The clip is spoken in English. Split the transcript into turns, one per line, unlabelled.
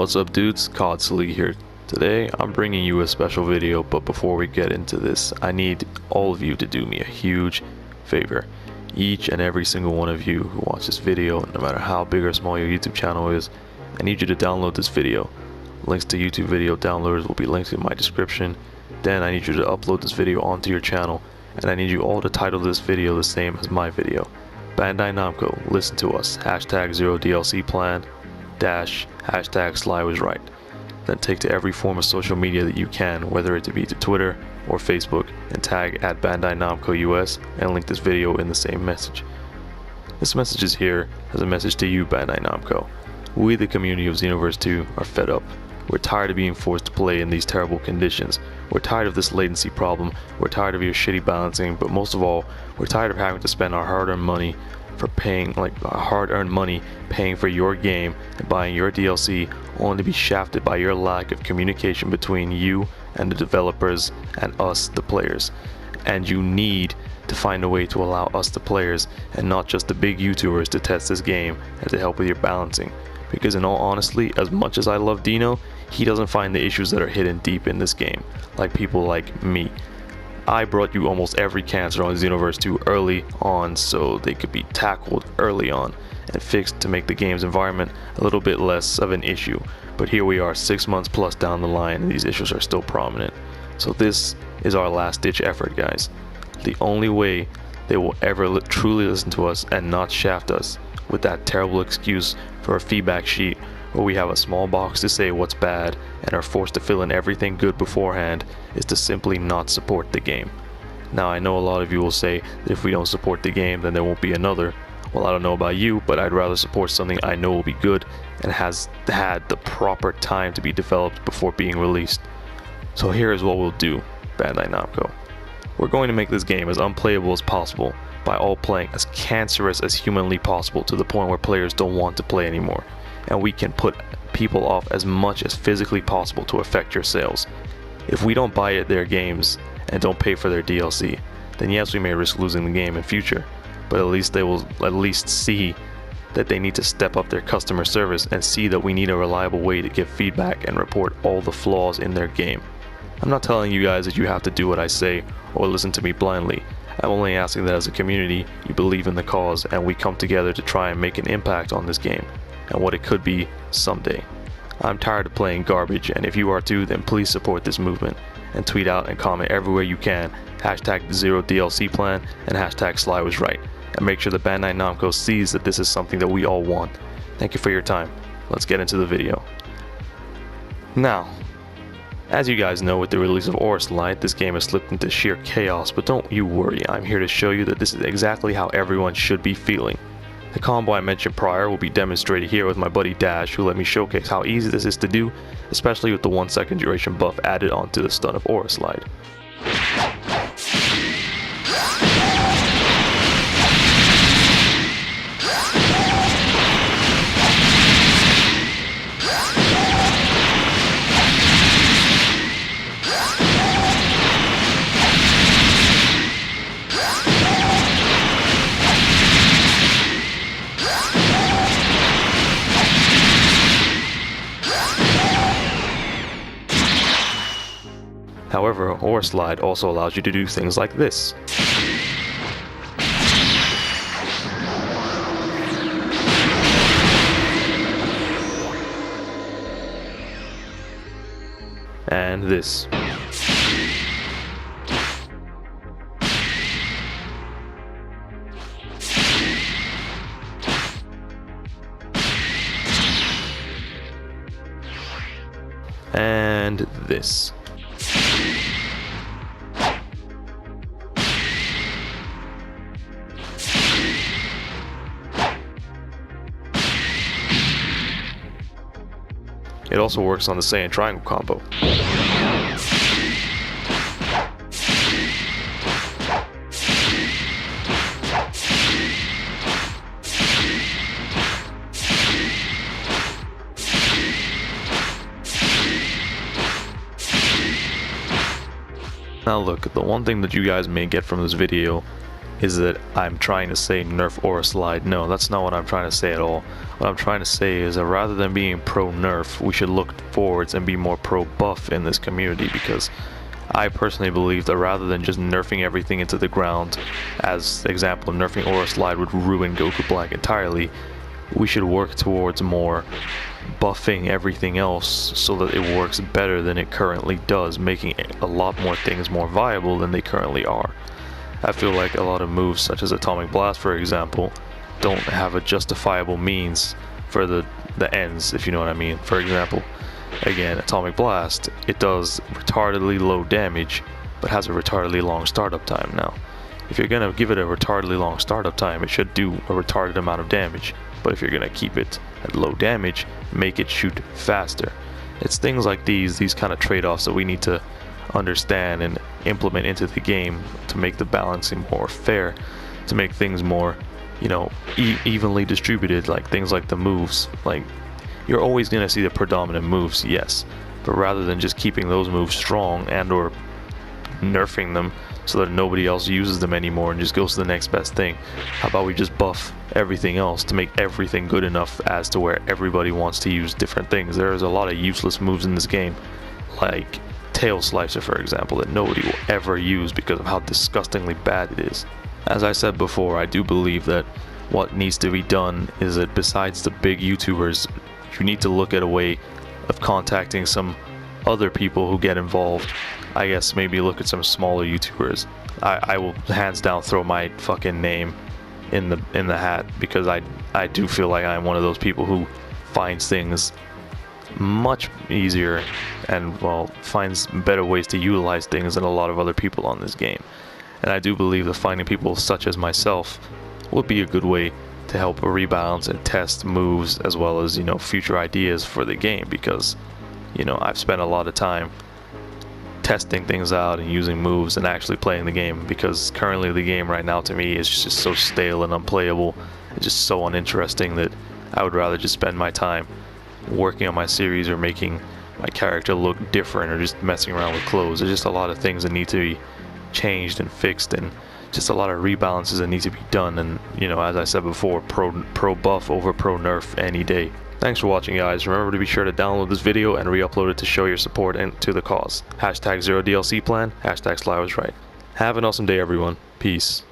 What's up dudes, Sly here. Today I'm bringing you a special video, but before we get into this, I need all of you to do me a huge favor. Each and every single one of you who watch this video, no matter how big or small your YouTube channel is, I need you to download this video. Links to YouTube video downloaders will be linked in my description. Then I need you to upload this video onto your channel, and I need you all to title this video the same as my video. BandaiNamco, listen to us, hashtag ZeroDLCPlan, dash, hashtag SlyWasRight. Then take to every form of social media that you can, whether it be to Twitter or Facebook, and tag at BandaiNamco US and link this video in the same message. This message is here as a message to you, BandaiNamco. We, the community of Xenoverse 2, are fed up. We're tired of being forced to play in these terrible conditions. We're tired of this latency problem. We're tired of your shitty balancing, but most of all, we're tired of having to spend our hard-earned money paying for your game and buying your DLC, only to be shafted by your lack of communication between you and the developers and us, the players. And you need to find a way to allow us, the players, and not just the big YouTubers, to test this game and to help with your balancing. Because in all honesty, as much as I love Dino, he doesn't find the issues that are hidden deep in this game, like people like me. I brought you almost every cancer on Xenoverse 2 early on so they could be tackled early on and fixed to make the game's environment a little bit less of an issue. But here we are 6 months plus down the line and these issues are still prominent. So this is our last ditch effort, guys. The only way they will ever truly listen to us and not shaft us with that terrible excuse for a feedback sheet where we have a small box to say what's bad and are forced to fill in everything good beforehand is to simply not support the game. Now I know a lot of you will say that if we don't support the game then there won't be another. Well, I don't know about you, but I'd rather support something I know will be good and has had the proper time to be developed before being released. So here is what we'll do, BandaiNamco. We're going to make this game as unplayable as possible by all playing as cancerous as humanly possible to the point where players don't want to play anymore. And we can put people off as much as physically possible to affect your sales. If we don't buy their games and don't pay for their DLC, then yes, we may risk losing the game in future, but at least they will see that they need to step up their customer service and see that we need a reliable way to give feedback and report all the flaws in their game. I'm not telling you guys that you have to do what I say or listen to me blindly. I'm only asking that as a community you believe in the cause and we come together to try and make an impact on this game and what it could be someday. I'm tired of playing garbage, and if you are too, then please support this movement and tweet out and comment everywhere you can, hashtag ZeroDLCPlan and hashtag SlyWasRight, and make sure that BandaiNamco sees that this is something that we all want. Thank you for your time. Let's get into the video. Now, as you guys know, with the release of Light, this game has slipped into sheer chaos, but don't you worry, I'm here to show you that this is exactly how everyone should be feeling. The combo I mentioned prior will be demonstrated here with my buddy Dash, who let me showcase how easy this is to do, especially with the 1 second duration buff added onto the stun of Slide. However, Slide also allows you to do things like this. And this. And this. It also works on the Saiyan triangle combo. Now look, the one thing that you guys may get from this video is that I'm trying to say nerf or slide. No, that's not what I'm trying to say at all. What I'm trying to say is that rather than being pro nerf, we should look forwards and be more pro buff in this community, because I personally believe that rather than just nerfing everything into the ground, as example, nerfing Aura Slide would ruin Goku Black entirely, we should work towards more buffing everything else so that it works better than it currently does, making a lot more things more viable than they currently are. I feel like a lot of moves such as Atomic Blast, for example, don't have a justifiable means for the ends, if you know what I mean. For example, again, Atomic Blast, it does retardedly low damage, but has a retardedly long startup time. Now, if you're gonna give it a retardedly long startup time, it should do a retarded amount of damage. But if you're gonna keep it at low damage, make it shoot faster. It's things like these kind of trade-offs that we need to understand and implement into the game to make the balancing more fair, to make things more, you know, evenly distributed. Like things like the moves, like you're always going to see the predominant moves, yes, but rather than just keeping those moves strong and or nerfing them so that nobody else uses them anymore and just goes to the next best thing, how about we just buff everything else to make everything good enough as to where everybody wants to use different things. There is a lot of useless moves in this game, like Tail Slicer, for example, that nobody will ever use because of how disgustingly bad it is. As I said before, I do believe that what needs to be done is that besides the big YouTubers, you need to look at a way of contacting some other people who get involved. I guess maybe look at some smaller YouTubers. I will hands down throw my fucking name in the hat, because I do feel like I'm one of those people who finds things much easier and, well, finds better ways to utilize things than a lot of other people on this game. And I do believe that finding people such as myself would be a good way to help rebalance and test moves, as well as, you know, future ideas for the game, because, you know, I've spent a lot of time testing things out and using moves and actually playing the game, because currently the game right now to me is just so stale and unplayable. It's just so uninteresting that I would rather just spend my time working on my series or making my character look different or just messing around with clothes. There's just a lot of things that need to be changed and fixed, and just a lot of rebalances that need to be done. And, you know, as I said before, pro buff over pro nerf any day. Thanks for watching, guys. Remember to be sure to download this video and re-upload it to show your support and to the cause. #ZeroDLCPlan, #SlyWasRight. Have an awesome day, everyone. Peace.